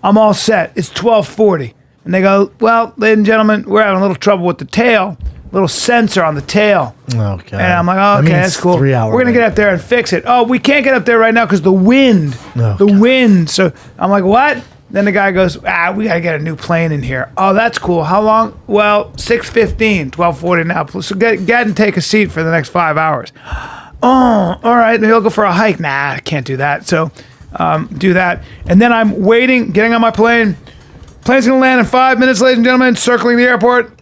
I'm all set. It's 12:40. And they go, well, ladies and gentlemen, we're having a little trouble with the tail. Little sensor on the tail. Okay. And I'm like, oh, okay, that's cool. 3 hours. We're going to get up there and fix it. Oh, we can't get up there right now because the wind. The wind. So I'm like, what? Then the guy goes, we got to get a new plane in here. Oh, that's cool. How long? Well, 6:15, 12:40 now. So get and take a seat for the next 5 hours. Oh, all right. Maybe I'll go for a hike. Nah, I can't do that. So do that. And then I'm waiting, getting on my plane. Plane's going to land in 5 minutes, ladies and gentlemen, circling the airport.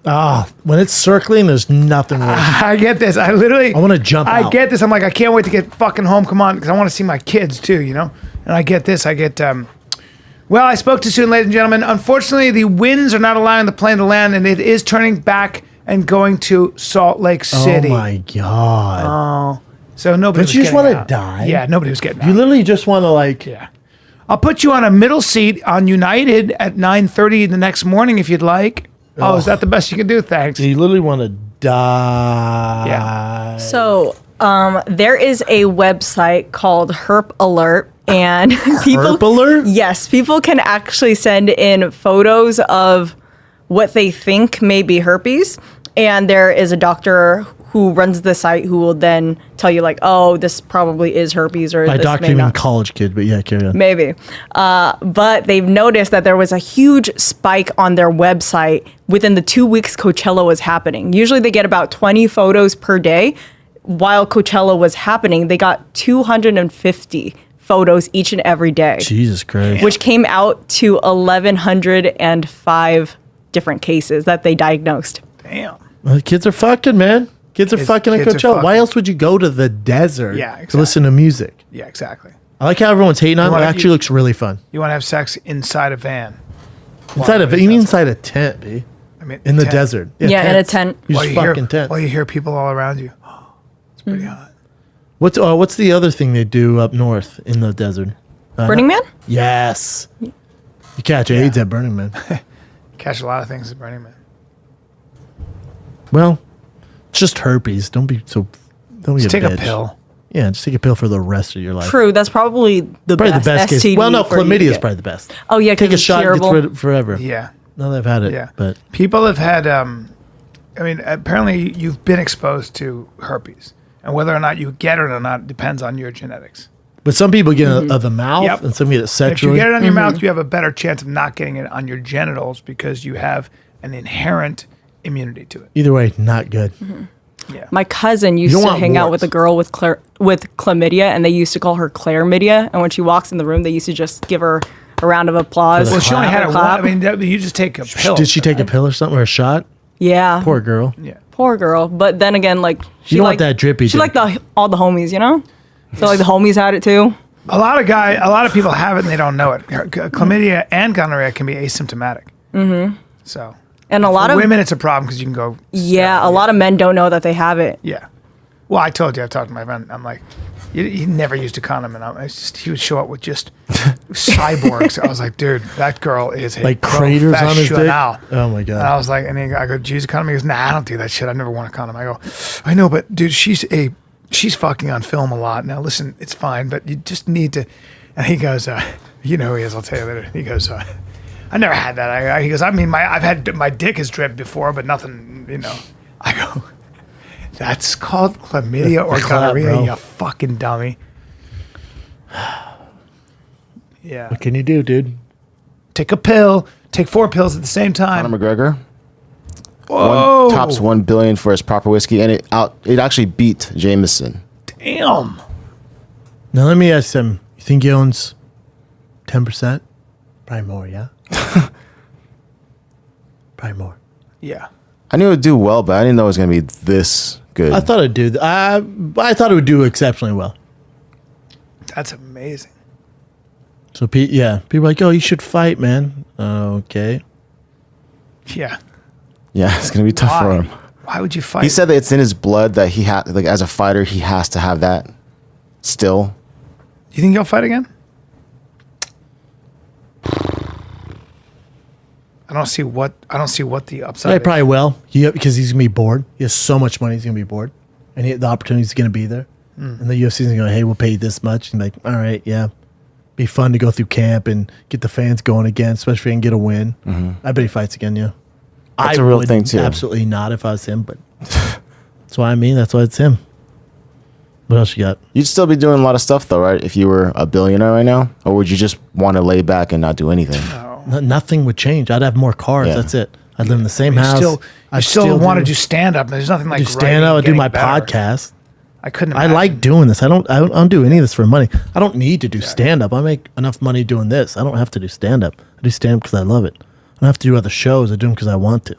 When it's circling, there's nothing worse. I get this. I want to jump out. I get this. I'm like, I can't wait to get fucking home. Come on, because I want to see my kids too, you know? And I get this. Well, I spoke too soon, ladies and gentlemen. Unfortunately, the winds are not allowing the plane to land, and it is turning back and going to Salt Lake City. Oh, my God. Oh. So nobody was getting out. But you just want to die? Yeah, nobody was getting out. You literally just want to, Yeah. I'll put you on a middle seat on United at 9:30 the next morning if you'd like. Oh, is that the best you can do? Thanks. You literally want to die. Yeah. So there is a website called Herp Alert, and people. Herp Alert? Yes, people can actually send in photos of what they think may be herpes, and there is a doctor who runs the site who will then tell you like, oh, this probably is herpes, or By this doctor, may you mean not. college kid, but yeah, carry on. Maybe. But they've noticed that there was a huge spike on their website within the 2 weeks Coachella was happening. Usually they get about 20 photos per day. While Coachella was happening, they got 250 photos each and every day. Jesus Christ. Which came out to 1,105 different cases that they diagnosed. Damn. Well, the kids are fucking, man. Kids are fucking at Coachella. Why else would you go to the desert to listen to music? Yeah, exactly. I like how everyone's hating on it. It actually looks really fun. You want to have sex inside a van. You mean inside a tent, B? I mean, in the desert. Yeah, in a tent. You just fucking tent. While you hear people all around you. It's pretty hot. What's the other thing they do up north in the desert? Burning Man? Yes. You catch AIDS at Burning Man. Catch a lot of things at Burning Man. Well, it's just herpes. Don't be Just a take bitch. a pill. Yeah, just take a pill for the rest of your life. True, that's probably the best case. STD. Well, no, for you to chlamydia is get. probably the best. Oh yeah, take a it's shot, curable. gets rid of forever. Yeah. Now that I've had it, Yeah. but people have had. Apparently you've been exposed to herpes, and whether or not you get it or not depends on your genetics. But some people get it of the mouth, and some get it sexually. If you get it on your mouth, you have a better chance of not getting it on your genitals because you have an inherent immunity to it. Either way, not good. Yeah. My cousin used to hang out with a girl with chlamydia, and they used to call her Claire-midia. And when she walks in the room, they used to just give her a round of applause. Well, she only had a clap. one. I mean, you just take a pill. Did she take a pill or something or a shot? Yeah. Poor girl. Yeah. Poor girl. But then again, like she You don't want that drippy She dick. liked all the homies, you know. So like the homies had it too. A lot of people have it and they don't know it. Chlamydia and gonorrhea can be asymptomatic. Mm-hmm. So. And a lot of women, it's a problem because you can go. Yeah, a lot of men don't know that they have it. Yeah. Well, I told you, I talked to my friend. I'm like, he never used a condom, and he would show up with just cyborgs. I was like, dude, that girl is a Like craters on his dick? professional. Oh my God. And I was like, I go, do you use a condom? He goes, nah, I don't do that shit. I never worn a condom. I go, I know, but dude, she's fucking on film a lot. Now listen, it's fine, but you just need to. And he goes, you know who he is? I'll tell you later. He goes, I never had that. He goes, I mean, I've had my dick has dripped before, but nothing, you know. I go, that's called chlamydia or gonorrhea, you fucking dummy. Yeah. What can you do, dude? Take a pill. Take 4 pills at the same time. Conor McGregor. Whoa. Tops $1 billion for his proper whiskey, and it actually beat Jameson. Damn. Now let me ask him. You think he owns 10%? Probably more, yeah. Probably more. Yeah. I knew it would do well, but I didn't know it was going to be this good. I thought it'd do. I thought it would do exceptionally well. That's amazing. So people are like, oh, you should fight, man. Okay. Yeah. Yeah, it's going to be tough for him. Why would you fight? He said that it's in his blood that he had, like as a fighter, he has to have that still. You think he'll fight again? I don't see what the upside Yeah, he is. probably will. Because he's gonna be bored. He has so much money, he's gonna be bored, and the opportunity's gonna be there. And the UFC's gonna go, hey, we'll pay you this much. And like, all right, yeah. Be fun to go through camp and get the fans going again, especially and get a win. I bet he fights again. Yeah, That's a real thing too. Absolutely not if I was him, but that's what I mean. That's why it's him. What else you got? You'd still be doing a lot of stuff though, right? If you were a billionaire right now, or would you just want to lay back and not do anything? Nothing would change. I'd have more cars. Yeah. That's it. I'd live in the same house. You still want to do stand up. There's nothing like do stand up. I do getting my better. podcast. I couldn't. I Imagine. like doing this. I don't do any of this for money. I don't need to do stand up. I make enough money doing this. I don't have to do stand up. I do stand up because I love it. I don't have to do other shows. I do them because I want to.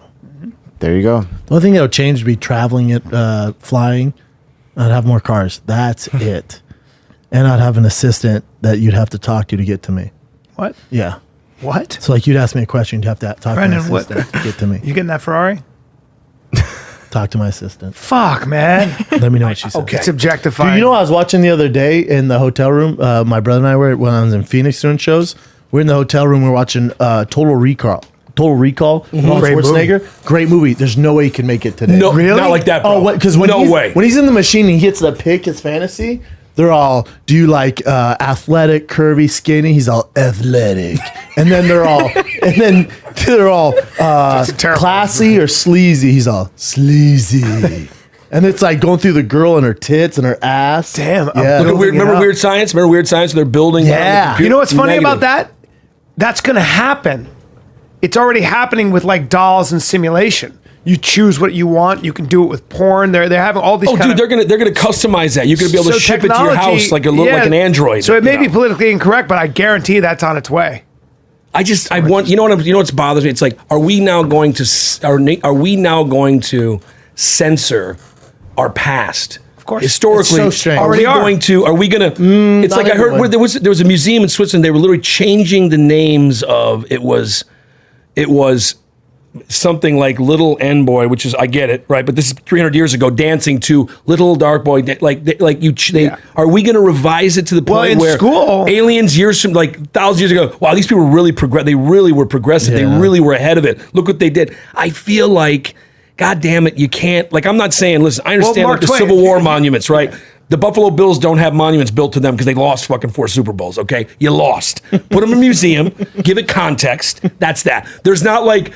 There you go. The only thing that would change would be traveling, flying. I'd have more cars. That's it. And I'd have an assistant that you'd have to talk to get to me. What? Yeah. What? So like you'd ask me a question, you'd have to talk Brendan, to my assistant to get to me. You getting that Ferrari? Talk to my assistant. Fuck, man. Let me know what she says. It's objectifying. Dude, you know, I was watching the other day in the hotel room. My brother and I were when I was in Phoenix doing shows. We're in the hotel room. We're watching Total Recall. Total Recall. Arnold Great Schwarzenegger. Great movie. There's no way he can make it today. No, Really? not like that, bro. Oh, because when way. When he's in the machine, and he hits the pick. His fantasy. They're all, do you like athletic, curvy, skinny? He's all athletic, and then they're all classy or sleazy. He's all sleazy, and it's like going through the girl and her tits and her ass. Damn, I'm yeah. building Remember it up. Weird Science? Remember Weird Science? They're building. Yeah. on the computer? You know what's funny Negative. about that? That's going to happen. It's already happening with like dolls and simulation. You choose what you want. You can do it with porn. They're having all these. Oh, dude, they're gonna customize that. You're gonna be able to ship it to your house like like an Android. So it may you be know? politically incorrect, but I guarantee that's on its way. I want you know what bothers me. It's like, are we now going to censor our past? Of course. Historically, It's so strange. are we Already are. going to? Are we gonna? It's like I heard everyone. there was a museum in Switzerland. They were literally changing the names of it was something like Little N Boy, which is I get it right, but this is 300 years ago. Dancing to Little Dark Boy, are we going to revise it to the point in where school- aliens years from like thousands of years ago? Wow, these people really They really were progressive. They Yeah. really were ahead of it. Look what they did. I feel like, God damn it, you can't. Like I'm not saying. Listen, I understand Mark like the Twain- Civil War monuments, right? The Buffalo Bills don't have monuments built to them because they lost fucking 4 Super Bowls, okay? You lost. Put them in a museum, give it context. That's that. There's not like,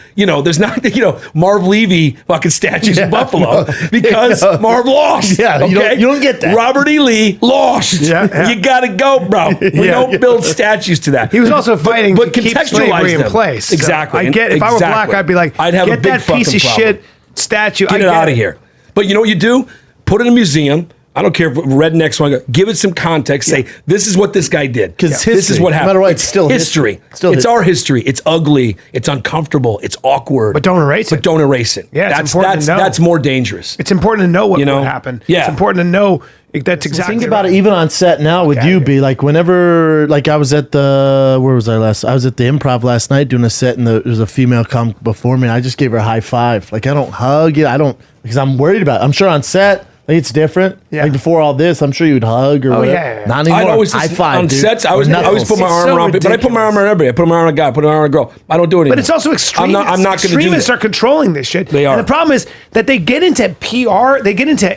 Marv Levy fucking statues in Buffalo because Marv lost. Yeah, okay? you don't get that. Robert E. Lee lost. Yeah. You got to go, bro. We don't build statues to that. He was also fighting but to keep contextualize slavery in them. place. So Exactly. I get. If I were black, I'd be like, I'd have a get big that piece fucking of problem. shit statue. Get it out of here. But you know what you do? Put it in a museum. I don't care if rednecks want to go. Give it some context. Say, this is what this guy did. 'Cause this is what no happened. matter what, it's still history. history. It's our history. It's ugly. It's uncomfortable. It's awkward. But don't erase But it. don't erase it. Yeah, it's that's important to know. that's more dangerous. It's important to know what happened. Yeah. It's important to know that's exactly. Think about right. it, even on set now with Okay. you, B. Like whenever, like I was at where was I last? I was at the Improv last night doing a set, and there's a female comic before me. And I just gave her a high five. Like I don't hug it. I don't because I'm worried about it. I'm sure on set. Like it's different. Yeah. Like before all this, I'm sure you'd hug or whatever. yeah. Not anymore. I'd always high five, on dude. sets. I Or always knuckles. put my It's arm so around people, but I put my arm around everybody. I put my arm on a guy. I put my arm on a girl. I don't do it anymore. But it's also extremists. I'm not going to do Extremists that. are controlling this shit. They are. And the problem is that they get into PR, they get into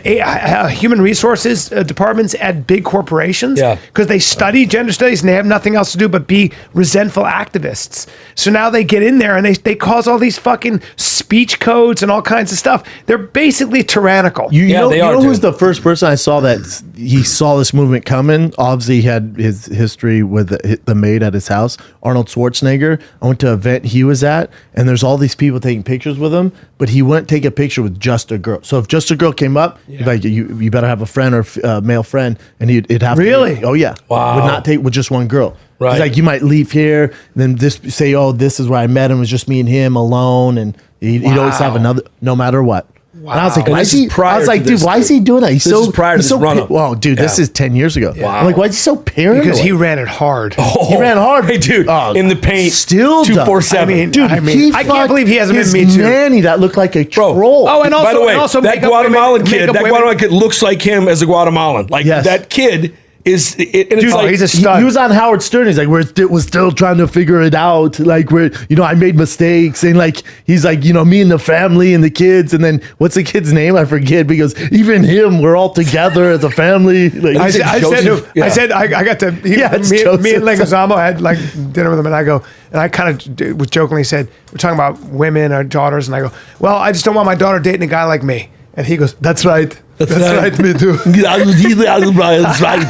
human resources departments at big corporations Yeah. because they study gender studies and they have nothing else to do but be resentful activists. So now they get in there and they cause all these fucking speech codes and all kinds of stuff. They're basically tyrannical. You Yeah, know, they you are, know who's dude. the first person I saw that he saw this movement coming? Obviously, he had his history with the maid at his house, Arnold Schwarzenegger. I went to an event he was at, and there's all these people taking pictures with him, but he wouldn't take a picture with just a girl. So if just a girl came up, he'd be like, you better have a friend or a male friend, and it'd have Really? to be, oh yeah. Wow. Would not take with just one girl. Right. He's like, you might leave here, and then this say, oh, this is where I met him, it was just me and him alone, and he'd always have another, no matter what. Wow. And I was like, And why this is is he? prior I was to like, dude, this, why is he doing that? He's This so is prior to he's this so run-up. Whoa, dude, this Yeah. is 10 years ago. I'm like, why is he so paranoid? because he ran it hard. He ran hard. Hey, dude, Oh, in the paint. still does. 247. Dude, I can't believe he hasn't his been Me Too. nanny that looked like a troll. Oh, and also, By the way, and also that make up Guatemalan women- kid, make up that women- Guatemalan kid looks like him as a Guatemalan. Like Yes. that kid is it, and it's Dude, like he's a He, stud. he was on Howard Stern. He's like, we're still trying to figure it out. Like, I made mistakes. And like, he's like, me and the family and the kids. And then what's the kid's name? I forget, because even him, we're all together as a family. Like, I Joseph? Yeah. said, I got to, it's me Joseph. and Leguizamo had like dinner with him, and I go, and I kind of was jokingly said, we're talking about women or daughters, and I go, well, I just don't want my daughter dating a guy like me. And he goes, that's right. That's right, me too. That's right.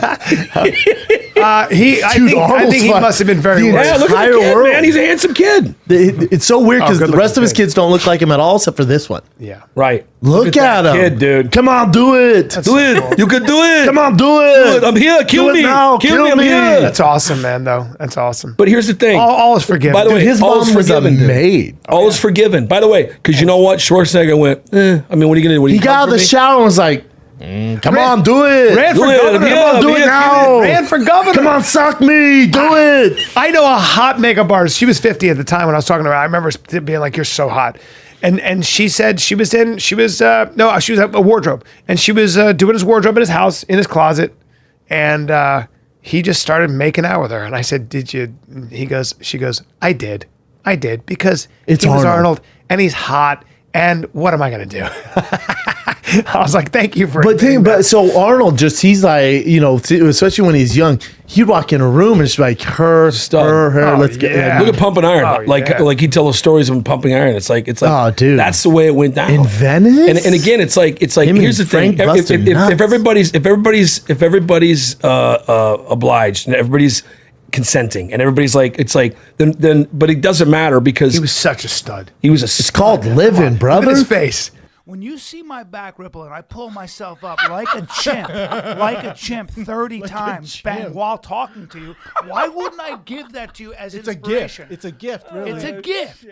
I Arnold's think he fun. must have been very The well. Yeah, look at entire the kid, world. man. He's a handsome kid. It's so weird because the good rest of his looking kids don't look like him at all, except for this one. Yeah. Right. Look at that him, kid, dude. Come on, do it. Do it. You can do it. Come on, do it. I'm here. Kill Do it me. now. Kill me. I'm Kill me. here. That's awesome, man, though. That's awesome. But here's the thing. All is forgiven. By the way, His all is mom was a forgiven, dude. maid. All is forgiven. By the way, because you know what? Schwarzenegger went, I mean, what are you going to do? What, He got out of the shower and was like, come on, do it. ran for Do it. governor. Yeah, Come on, do yeah, it now. Ran for governor. Come on, suck me. Do it. I know a hot makeup artist. She was 50 at the time when I was talking to her. I remember being like, "You're so hot," and she said she was a wardrobe, and she was doing his wardrobe in his house in his closet, and he just started making out with her. And I said, "Did you?" She goes, "I did, because It's he was Arnold. Arnold, and he's hot, and what am I gonna do?" I was like, "Thank you for." admitting that." So Arnold he's like, especially when he's young, he'd walk in a room and it's like her, Stud. let's get yeah. Look at Pumping Iron. Oh, like yeah. he'd tell us stories of Pumping Iron. It's like Oh, dude. that's the way it went down. in Venice. And again, it's like Him here's the and thing: Frank busted nuts. if everybody's obliged and everybody's consenting and everybody's like, it's like then but it doesn't matter because he was such a stud. It's called living, Look at brother. his face. When you see my back ripple and I pull myself up like a chimp 30 times bang, while talking to you, why wouldn't I give that to you as It's a gift. inspiration? It's a gift, really. It's a gift.